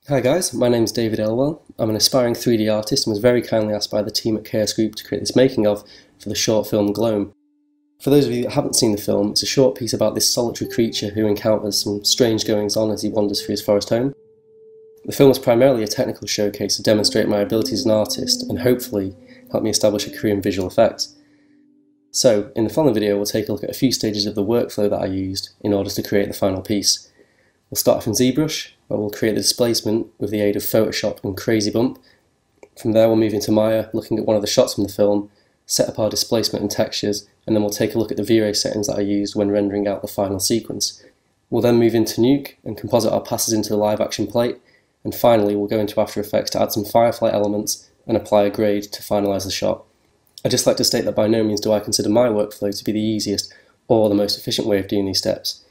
Hi guys, my name is David Elwell. I'm an aspiring 3D artist and was very kindly asked by the team at Chaos Group to create this making of for the short film Gloam. For those of you that haven't seen the film, it's a short piece about this solitary creature who encounters some strange goings on as he wanders through his forest home. The film is primarily a technical showcase to demonstrate my abilities as an artist and hopefully help me establish a career in visual effects. So, in the following video we'll take a look at a few stages of the workflow that I used in order to create the final piece. We'll start from ZBrush, where we'll create the displacement with the aid of Photoshop and Crazy Bump. From there we'll move into Maya, looking at one of the shots from the film, set up our displacement and textures, and then we'll take a look at the V-Ray settings that I used when rendering out the final sequence. We'll then move into Nuke and composite our passes into the live action plate, and finally we'll go into After Effects to add some firefly elements and apply a grade to finalise the shot. I'd just like to state that by no means do I consider my workflow to be the easiest or the most efficient way of doing these steps.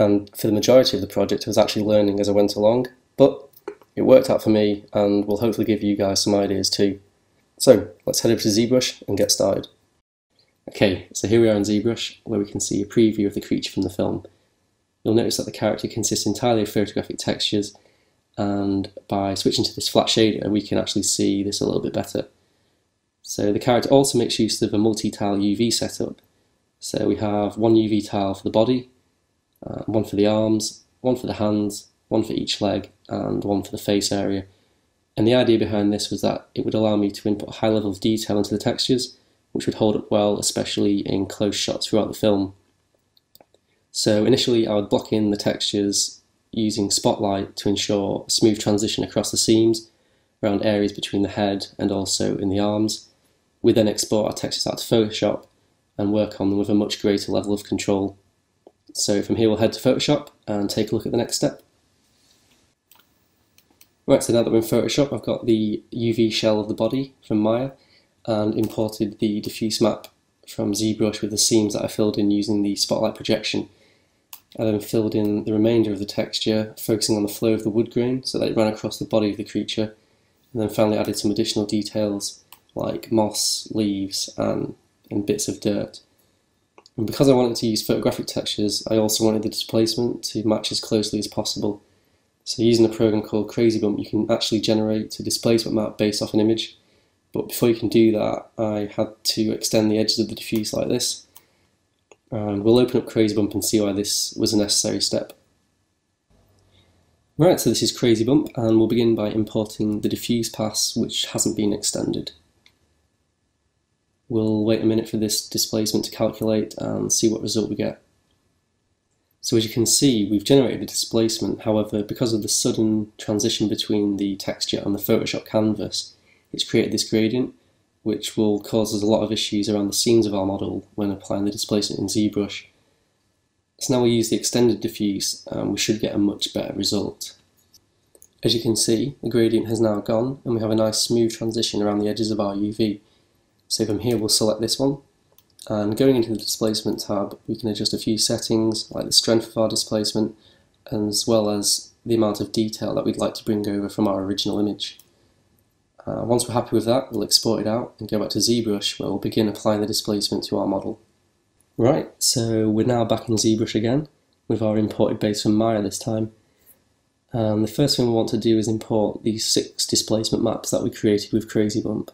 And for the majority of the project I was actually learning as I went along, but it worked out for me and will hopefully give you guys some ideas too. So let's head over to ZBrush and get started. Okay, so here we are in ZBrush, where we can see a preview of the creature from the film. You'll notice that the character consists entirely of photographic textures, and by switching to this flat shader we can actually see this a little bit better. So the character also makes use of a multi-tile UV setup. So we have one UV tile for the body, one for the arms, one for the hands, one for each leg, and one for the face area. And the idea behind this was that it would allow me to input a high level of detail into the textures, which would hold up well, especially in close shots throughout the film. So initially I would block in the textures using Spotlight to ensure a smooth transition across the seams, around areas between the head and also in the arms. We then export our textures out to Photoshop and work on them with a much greater level of control. So from here we'll head to Photoshop and take a look at the next step. Right, so now that we're in Photoshop I've got the UV shell of the body from Maya and imported the diffuse map from ZBrush with the seams that I filled in using the Spotlight projection. I then filled in the remainder of the texture, focusing on the flow of the wood grain so that it ran across the body of the creature, and then finally added some additional details like moss, leaves and bits of dirt. And because I wanted to use photographic textures, I also wanted the displacement to match as closely as possible. So using a program called Crazy Bump, you can actually generate a displacement map based off an image. But before you can do that, I had to extend the edges of the diffuse like this. And we'll open up Crazy Bump and see why this was a necessary step. Right, so this is Crazy Bump, and we'll begin by importing the diffuse pass, which hasn't been extended. We'll wait a minute for this displacement to calculate and see what result we get. So as you can see, we've generated a displacement. However, because of the sudden transition between the texture and the Photoshop canvas, it's created this gradient, which will cause us a lot of issues around the seams of our model when applying the displacement in ZBrush. So now we'll use the extended diffuse and we should get a much better result. As you can see, the gradient has now gone and we have a nice smooth transition around the edges of our UV. So from here we'll select this one, and going into the displacement tab we can adjust a few settings like the strength of our displacement as well as the amount of detail that we'd like to bring over from our original image. Once we're happy with that, we'll export it out and go back to ZBrush, where we'll begin applying the displacement to our model. Right, so we're now back in ZBrush again with our imported base from Maya this time. And the first thing we want to do is import these 6 displacement maps that we created with Crazy Bump.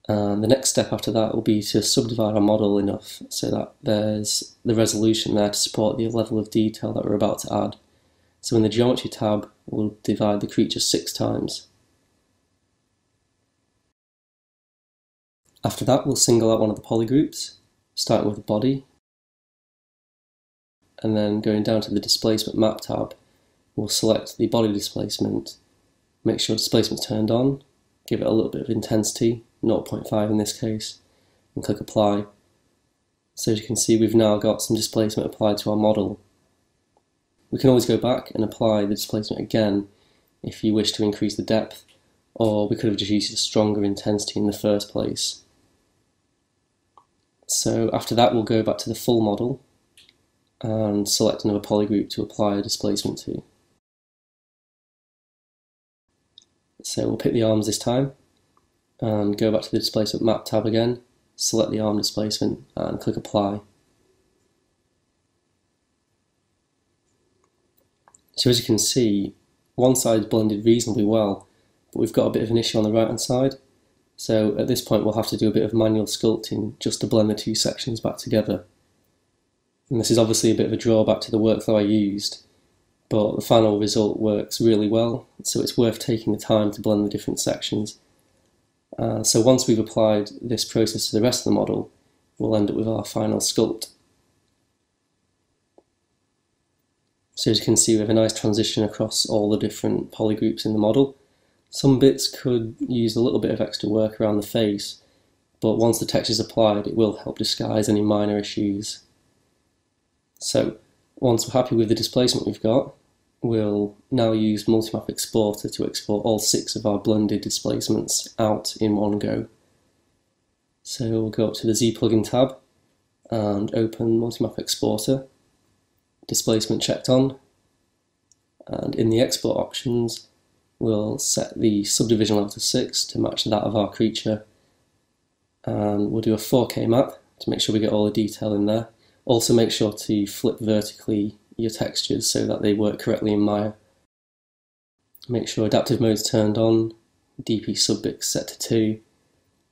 And the next step after that will be to subdivide our model enough so that there's the resolution there to support the level of detail that we're about to add. So in the Geometry tab, we'll divide the creature 6 times. After that, we'll single out one of the polygroups, starting with the body, and then going down to the Displacement Map tab, we'll select the body displacement, make sure displacement's turned on, give it a little bit of intensity, 0.5 in this case, and click Apply. So as you can see, we've now got some displacement applied to our model. We can always go back and apply the displacement again if you wish to increase the depth, or we could have just used a stronger intensity in the first place. So after that we'll go back to the full model and select another polygroup to apply a displacement to. So we'll pick the arms this time and go back to the Displacement Map tab again, select the arm displacement and click Apply. So as you can see, one side blended reasonably well, but we've got a bit of an issue on the right hand side. So at this point we'll have to do a bit of manual sculpting just to blend the two sections back together. And this is obviously a bit of a drawback to the workflow I used, but the final result works really well, so it's worth taking the time to blend the different sections. So once we've applied this process to the rest of the model, we'll end up with our final sculpt. So as you can see, we have a nice transition across all the different polygroups in the model. Some bits could use a little bit of extra work around the face, but once the texture is applied, it will help disguise any minor issues. So once we're happy with the displacement we've got, we'll now use Multimap Exporter to export all 6 of our blended displacements out in one go. So we'll go up to the Z plugin tab and open Multimap Exporter, displacement checked on, and in the export options we'll set the subdivision level to 6 to match that of our creature, and we'll do a 4K map to make sure we get all the detail in there. Also make sure to flip vertically your textures so that they work correctly in Maya. Make sure adaptive mode is turned on, DP subbix set to 2,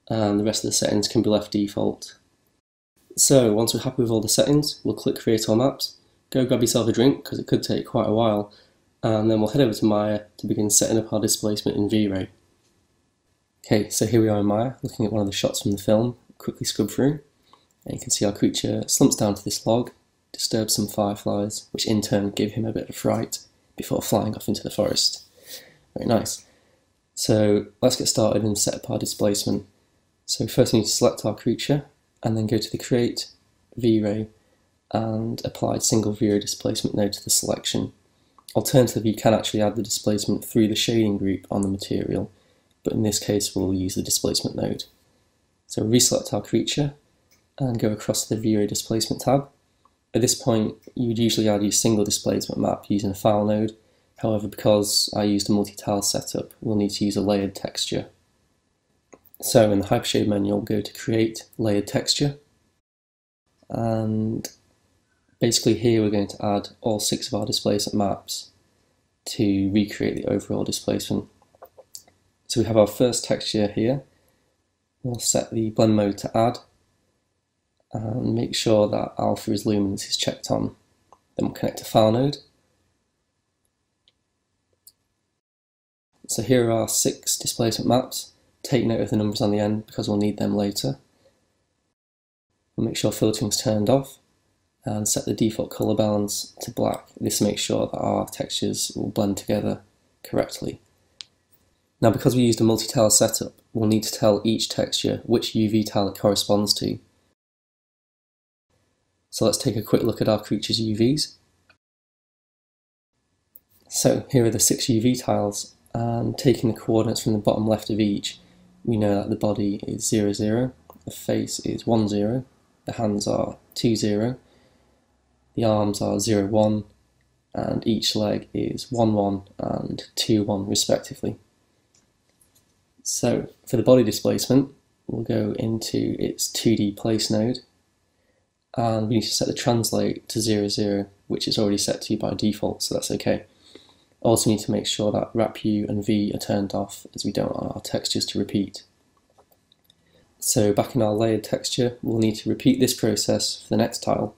and the rest of the settings can be left default. So once we're happy with all the settings, we'll click Create All Maps, go grab yourself a drink because it could take quite a while, and then we'll head over to Maya to begin setting up our displacement in V-Ray. Okay, so here we are in Maya, looking at one of the shots from the film, quickly scrub through, and you can see our creature slumps down to this log, disturbs some fireflies, which in turn give him a bit of fright before flying off into the forest. Very nice. So let's get started and set up our displacement. So first we need to select our creature, and then go to the Create, V-Ray, and apply single V-Ray displacement node to the selection. Alternatively, you can actually add the displacement through the shading group on the material, but in this case we'll use the displacement node. So reselect our creature and go across to the V-Ray displacement tab. At this point you would usually add your single displacement map using a file node, however because I used a multi-tile setup we'll need to use a layered texture. So in the Hypershade menu we'll go to Create Layered Texture, and basically here we're going to add all 6 of our displacement maps to recreate the overall displacement. So we have our first texture here. We'll set the blend mode to add and make sure that alpha is luminance is checked on. Then we'll connect to file node. So here are our 6 displacement maps. Take note of the numbers on the end because we'll need them later. We'll make sure filtering is turned off and set the default colour balance to black. This makes sure that our textures will blend together correctly. Now because we used a multi-tile setup, we'll need to tell each texture which UV tile it corresponds to. So let's take a quick look at our creature's UVs. So here are the 6 UV tiles, and taking the coordinates from the bottom left of each, we know that the body is 0, 0, the face is 1, 0, the hands are 2, 0, the arms are 0, 1, and each leg is 1, 1 and 2, 1 respectively. So for the body displacement, we'll go into its 2D place node, and we need to set the translate to 0, 0, which is already set to by default, so that's okay. Also need to make sure that wrap U and V are turned off, as we don't want our textures to repeat. So back in our layered texture, we'll need to repeat this process for the next tile.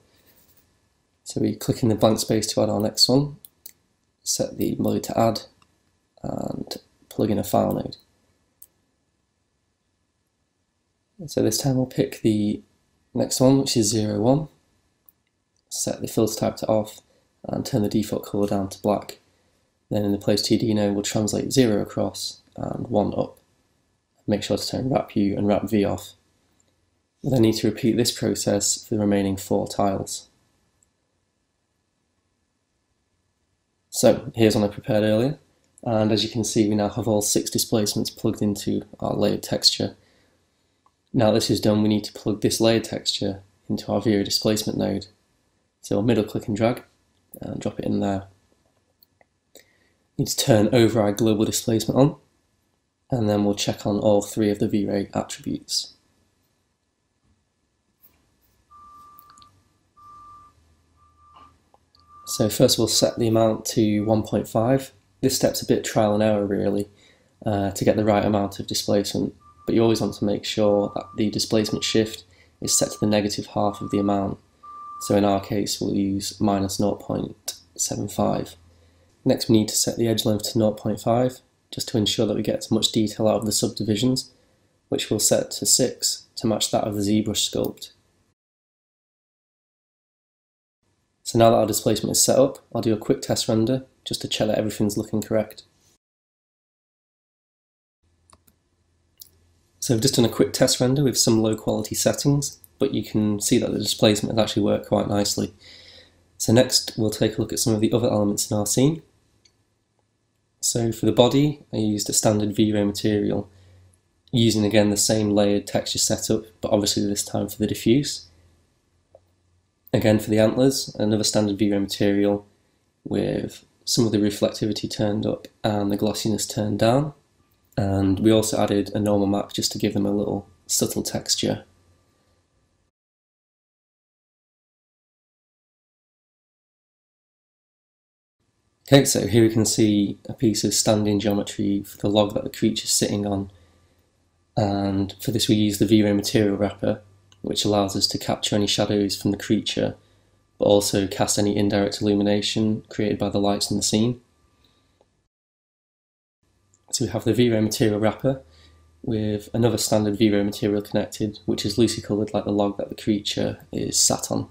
So we click in the blank space to add our next one, set the mode to add, and plug in a file node. So this time we'll pick the next one, which is 0, 1, set the filter type to off, and turn the default colour down to black. Then in the place 2D node we'll translate 0 across and 1 up. Make sure to turn wrap U and wrap V off. We'll then need to repeat this process for the remaining 4 tiles. So here's one I prepared earlier, and as you can see we now have all 6 displacements plugged into our layered texture. Now this is done, we need to plug this layered texture into our V-Ray displacement node. So we'll middle click and drag and drop it in there. Need to turn override global displacement on, and then we'll check on all 3 of the V-Ray attributes. So first we'll set the amount to 1.5. This step's a bit trial and error really, to get the right amount of displacement, but you always want to make sure that the displacement shift is set to the negative half of the amount. So in our case we'll use minus 0.75. Next we need to set the edge length to 0.5, just to ensure that we get as much detail out of the subdivisions, which we'll set to 6 to match that of the ZBrush sculpt. So now that our displacement is set up, I'll do a quick test render just to check that everything's looking correct. So I've just done a quick test render with some low quality settings, but you can see that the displacement has actually worked quite nicely. So next we'll take a look at some of the other elements in our scene. So for the body I used a standard V-Ray material, using again the same layered texture setup, but obviously this time for the diffuse. Again for the antlers, another standard V-Ray material with some of the reflectivity turned up and the glossiness turned down. And we also added a normal map just to give them a little subtle texture. Okay, so here we can see a piece of stand-in geometry for the log that the creature's sitting on. And for this we use the V-Ray material wrapper, which allows us to capture any shadows from the creature, but also cast any indirect illumination created by the lights in the scene. So we have the V-Ray material wrapper with another standard V-Ray material connected, which is loosely coloured like the log that the creature is sat on.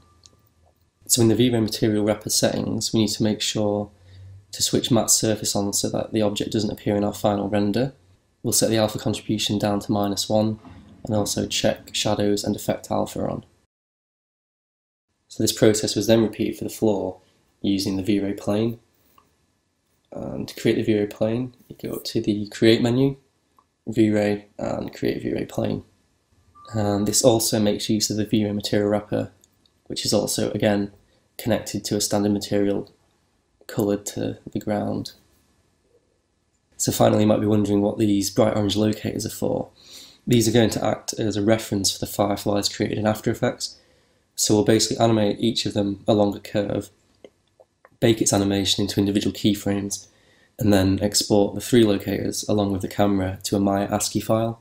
So in the V-Ray material wrapper settings, we need to make sure to switch matte surface on so that the object doesn't appear in our final render. We'll set the alpha contribution down to -1 and also check shadows and effect alpha on. So this process was then repeated for the floor using the V-Ray plane. And to create the V-Ray plane, you go up to the Create menu, V-Ray, and Create V-Ray plane. And this also makes use of the V-Ray material wrapper, which is also, again, connected to a standard material coloured to the ground. So finally you might be wondering what these bright orange locators are for. These are going to act as a reference for the fireflies created in After Effects. So we'll basically animate each of them along a curve, bake its animation into individual keyframes, and then export the 3 locators along with the camera to a Maya ASCII file,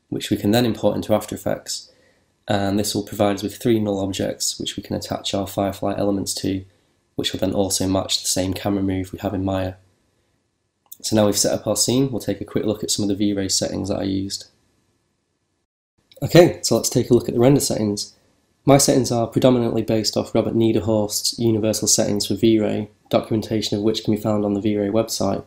which we can then import into After Effects. And this will provide us with 3 null objects which we can attach our firefly elements to, which will then also match the same camera move we have in Maya. So now we've set up our scene, we'll take a quick look at some of the V-Ray settings that I used. Okay, so let's take a look at the render settings. My settings are predominantly based off Robert Niederhorst's universal settings for V-Ray, documentation of which can be found on the V-Ray website.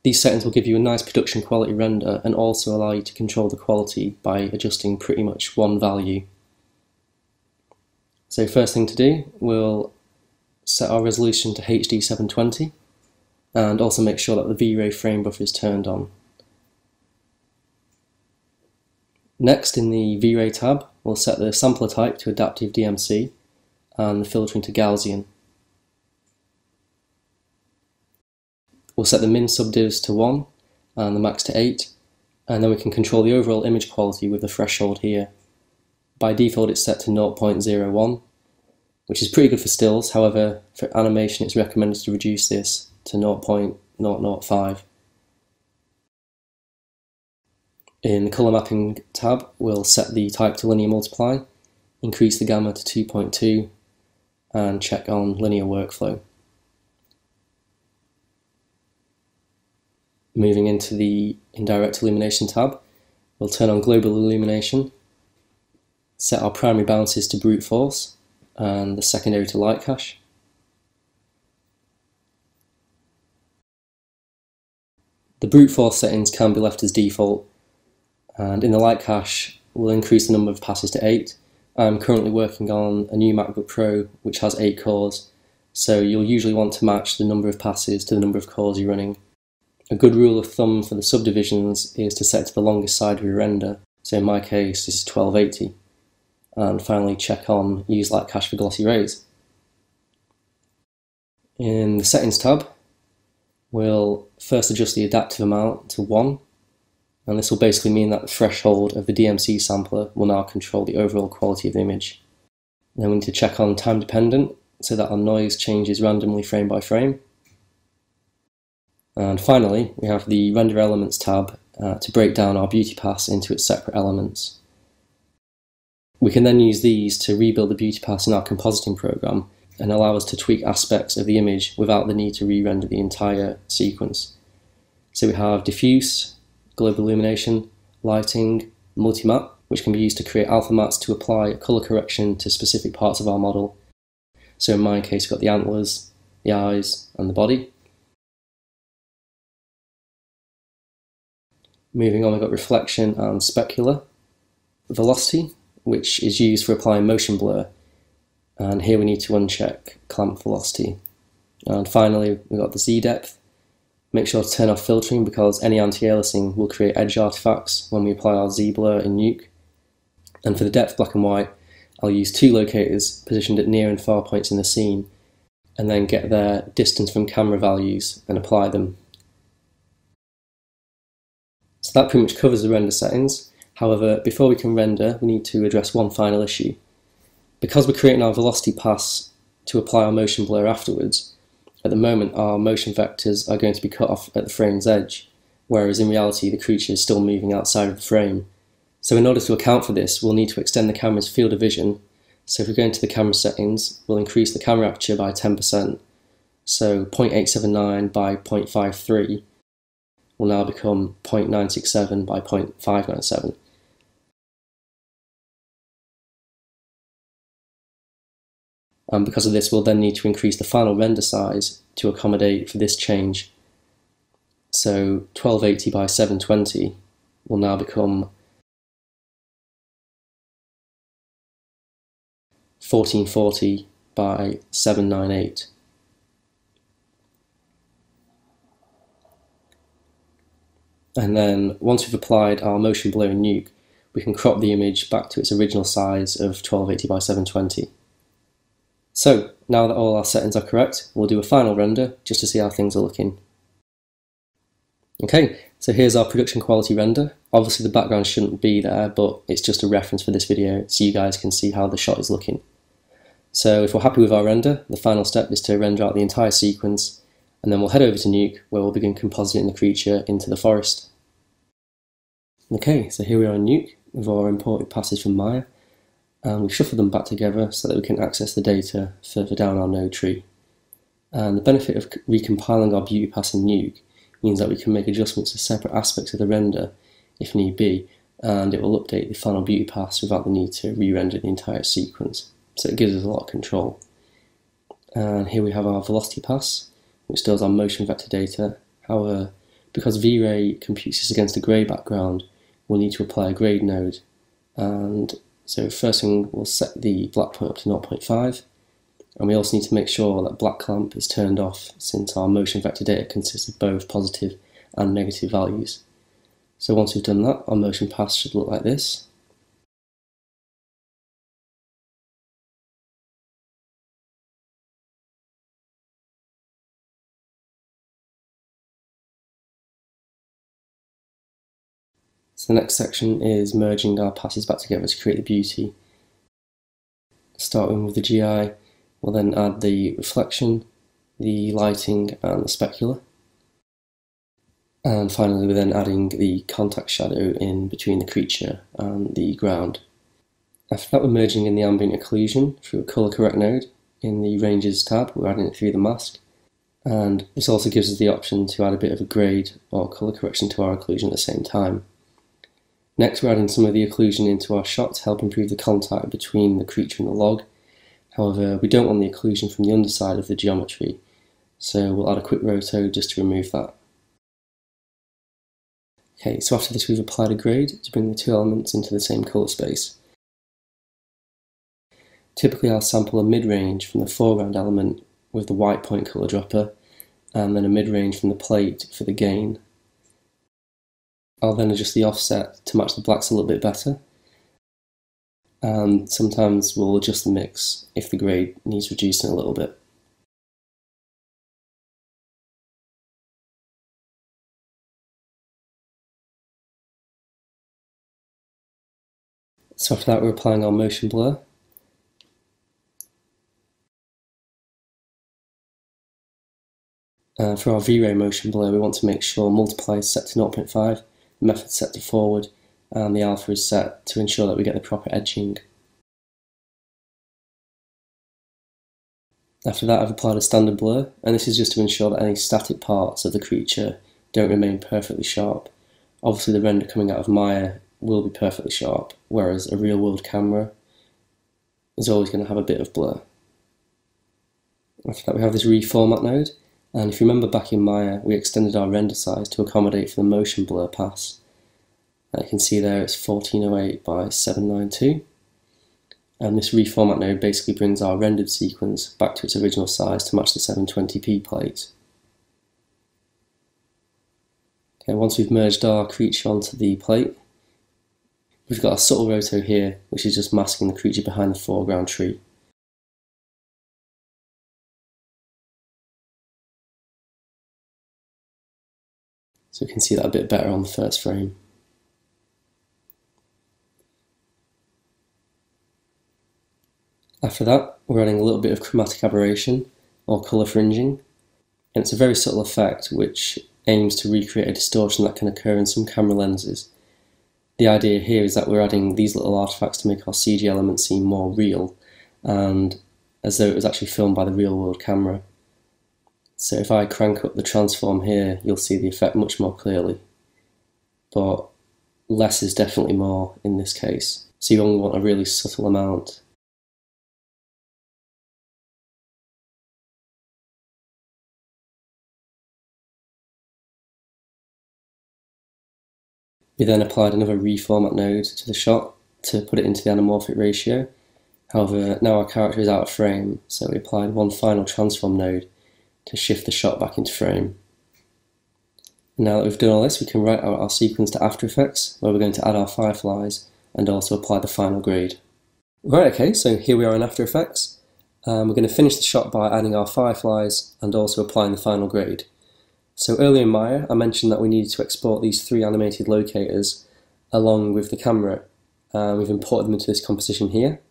These settings will give you a nice production quality render and also allow you to control the quality by adjusting pretty much one value. So first thing to do, we'll set our resolution to HD 720 and also make sure that the V-Ray frame buffer is turned on. Next, in the V-Ray tab, we'll set the sampler type to Adaptive DMC and the filtering to Gaussian. We'll set the min subdivs to 1 and the max to 8, and then we can control the overall image quality with the threshold here. By default it's set to 0.01, which is pretty good for stills. However, for animation it's recommended to reduce this to 0.005. In the colour mapping tab, we'll set the type to linear multiply, increase the gamma to 2.2, and check on linear workflow. Moving into the indirect illumination tab, we'll turn on global illumination, set our primary bounces to brute force, and the secondary to light cache. The brute force settings can be left as default, and in the light cache we'll increase the number of passes to 8. I'm currently working on a new MacBook Pro which has 8 cores, so you'll usually want to match the number of passes to the number of cores you're running. A good rule of thumb for the subdivisions is to set to the longest side of your render, so in my case this is 1280. And finally check on Use Light Cache for Glossy Rays. In the Settings tab, we'll first adjust the adaptive amount to 1, and this will basically mean that the threshold of the DMC sampler will now control the overall quality of the image. Then we need to check on Time Dependent, so that our noise changes randomly frame by frame. And finally, we have the Render Elements tab to break down our beauty pass into its separate elements. We can then use these to rebuild the beauty pass in our compositing program and allow us to tweak aspects of the image without the need to re-render the entire sequence. So we have diffuse, global illumination, lighting, multi-map, which can be used to create alpha mattes to apply colour correction to specific parts of our model. So in my case, we've got the antlers, the eyes, and the body. Moving on, we've got reflection and specular. Velocity, which is used for applying motion blur. And here we need to uncheck clamp velocity. And finally, we've got the Z depth. Make sure to turn off filtering because any anti-aliasing will create edge artifacts when we apply our Z blur in Nuke. And for the depth black and white, I'll use two locators positioned at near and far points in the scene, and then get their distance from camera values and apply them. So that pretty much covers the render settings. However, before we can render, we need to address one final issue. Because we're creating our velocity pass to apply our motion blur afterwards, at the moment our motion vectors are going to be cut off at the frame's edge, whereas in reality the creature is still moving outside of the frame. So in order to account for this, we'll need to extend the camera's field of vision. So if we go into the camera settings, we'll increase the camera aperture by 10%. So 0.879 by 0.53 will now become 0.967 by 0.597. And because of this, we'll then need to increase the final render size to accommodate for this change. So 1280 by 720 will now become 1440 by 798. And then once we've applied our motion blur in Nuke, we can crop the image back to its original size of 1280 by 720. So now that all our settings are correct, we'll do a final render just to see how things are looking. Okay, so here's our production quality render. Obviously the background shouldn't be there, but it's just a reference for this video so you guys can see how the shot is looking. So if we're happy with our render, the final step is to render out the entire sequence, and then we'll head over to Nuke where we'll begin compositing the creature into the forest. Okay, so here we are in Nuke with our imported passes from Maya, and we've shuffled them back together so that we can access the data further down our node tree. And the benefit of recompiling our beauty pass in Nuke means that we can make adjustments to separate aspects of the render if need be, and it will update the final beauty pass without the need to re-render the entire sequence. So it gives us a lot of control. And here we have our velocity pass, which stores our motion vector data. However, because V-Ray computes this against a grey background, we'll need to apply a grade node. And so first thing, we'll set the black point up to 0.5, and we also need to make sure that black clamp is turned off since our motion vector data consists of both positive and negative values. So once we've done that, our motion pass should look like this. So the next section is merging our passes back together to create the beauty. Starting with the GI, we'll then add the reflection, the lighting and the specular. And finally we're then adding the contact shadow in between the creature and the ground. After that we're merging in the ambient occlusion through a colour correct node. In the ranges tab we're adding it through the mask. And this also gives us the option to add a bit of a grade or colour correction to our occlusion at the same time. Next we're adding some of the occlusion into our shot to help improve the contact between the creature and the log. However, we don't want the occlusion from the underside of the geometry, so we'll add a quick roto just to remove that. Okay, so after this we've applied a grade to bring the two elements into the same colour space. Typically I'll sample a mid-range from the foreground element with the white point colour dropper, and then a mid-range from the plate for the gain. I'll then adjust the offset to match the blacks a little bit better, and sometimes we'll adjust the mix if the grade needs reducing a little bit. So after that we're applying our motion blur. For our V-Ray motion blur, we want to make sure multiply is set to 0.5, the method set to forward, and the alpha is set to ensure that we get the proper edging. After that, I've applied a standard blur, and this is just to ensure that any static parts of the creature don't remain perfectly sharp. Obviously the render coming out of Maya will be perfectly sharp, whereas a real-world camera is always going to have a bit of blur. After that, we have this reformat node, and if you remember back in Maya, we extended our render size to accommodate for the motion blur pass. You can see there it's 1408 by 792, and this reformat node basically brings our rendered sequence back to its original size to match the 720p plate. Okay, once we've merged our creature onto the plate, we've got a subtle roto here, which is just masking the creature behind the foreground tree. So we can see that a bit better on the first frame. After that, we're adding a little bit of chromatic aberration, or colour fringing, and it's a very subtle effect which aims to recreate a distortion that can occur in some camera lenses. The idea here is that we're adding these little artifacts to make our CG elements seem more real, and as though it was actually filmed by the real-world camera. So if I crank up the transform here, you'll see the effect much more clearly. But less is definitely more in this case, so you only want a really subtle amount. We then applied another reformat node to the shot to put it into the anamorphic ratio. However, now our character is out of frame, so we applied one final transform node to shift the shot back into frame. And now that we've done all this, we can write out our sequence to After Effects, where we're going to add our fireflies and also apply the final grade. Right, okay, so here we are in After Effects. We're going to finish the shot by adding our fireflies and also applying the final grade. So earlier in Maya, I mentioned that we needed to export these 3 animated locators along with the camera. We've imported them into this composition here.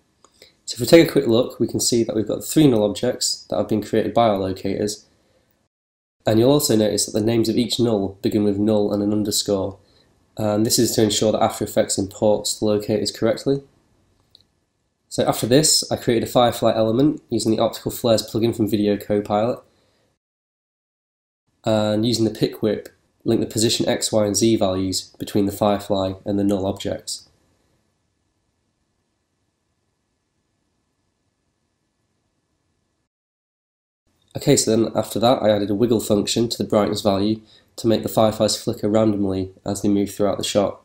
So if we take a quick look, we can see that we've got 3 null objects that have been created by our locators. And you'll also notice that the names of each null begin with null and an underscore. And this is to ensure that After Effects imports the locators correctly. So after this, I created a firefly element using the Optical Flares plugin from Video Copilot. And using the pick whip, link the position X, Y and Z values between the firefly and the null objects. Okay, so then after that I added a wiggle function to the brightness value to make the fireflies flicker randomly as they move throughout the shot.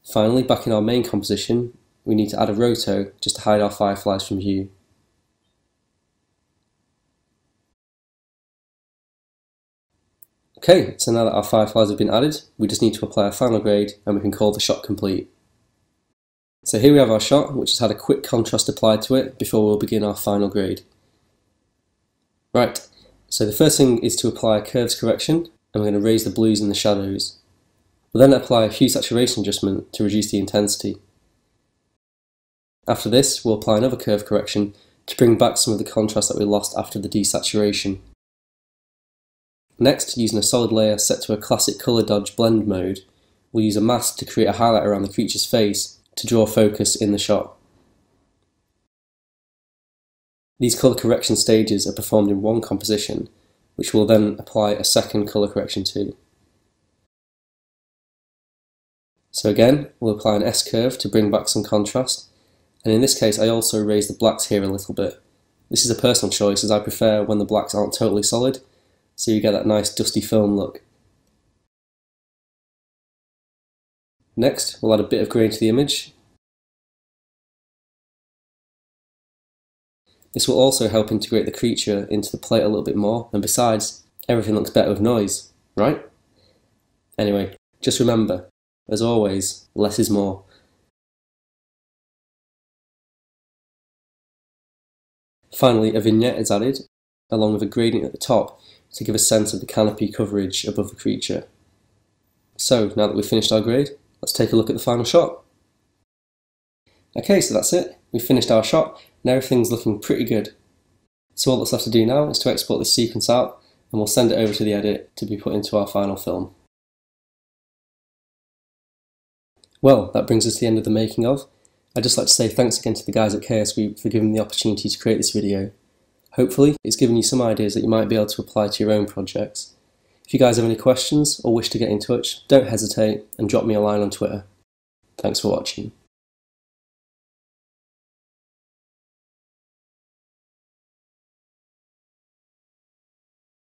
Finally, back in our main composition, we need to add a roto just to hide our fireflies from view. Okay, so now that our fireflies have been added, we just need to apply a final grade and we can call the shot complete. So here we have our shot, which has had a quick contrast applied to it before we'll begin our final grade. Right, so the first thing is to apply a curves correction, and we're going to raise the blues and the shadows. We'll then apply a hue saturation adjustment to reduce the intensity. After this, we'll apply another curve correction to bring back some of the contrast that we lost after the desaturation. Next, using a solid layer set to a classic colour dodge blend mode, we'll use a mask to create a highlight around the creature's face to draw focus in the shot. These colour correction stages are performed in one composition, which we'll then apply a second colour correction to. So again, we'll apply an S-curve to bring back some contrast, and in this case I also raise the blacks here a little bit. This is a personal choice, as I prefer when the blacks aren't totally solid, so you get that nice dusty film look. Next, we'll add a bit of grain to the image. This will also help integrate the creature into the plate a little bit more, and besides, everything looks better with noise, right? Anyway, just remember, as always, less is more. Finally, a vignette is added, along with a gradient at the top, to give a sense of the canopy coverage above the creature. So, now that we've finished our grade, let's take a look at the final shot. Okay, so that's it. We've finished our shot, and everything's looking pretty good. So all that's left to do now is to export this sequence out, and we'll send it over to the edit to be put into our final film. Well, that brings us to the end of the making of. I'd just like to say thanks again to the guys at Chaos Group for giving me the opportunity to create this video. Hopefully, it's given you some ideas that you might be able to apply to your own projects. If you guys have any questions or wish to get in touch, don't hesitate and drop me a line on Twitter. Thanks for watching.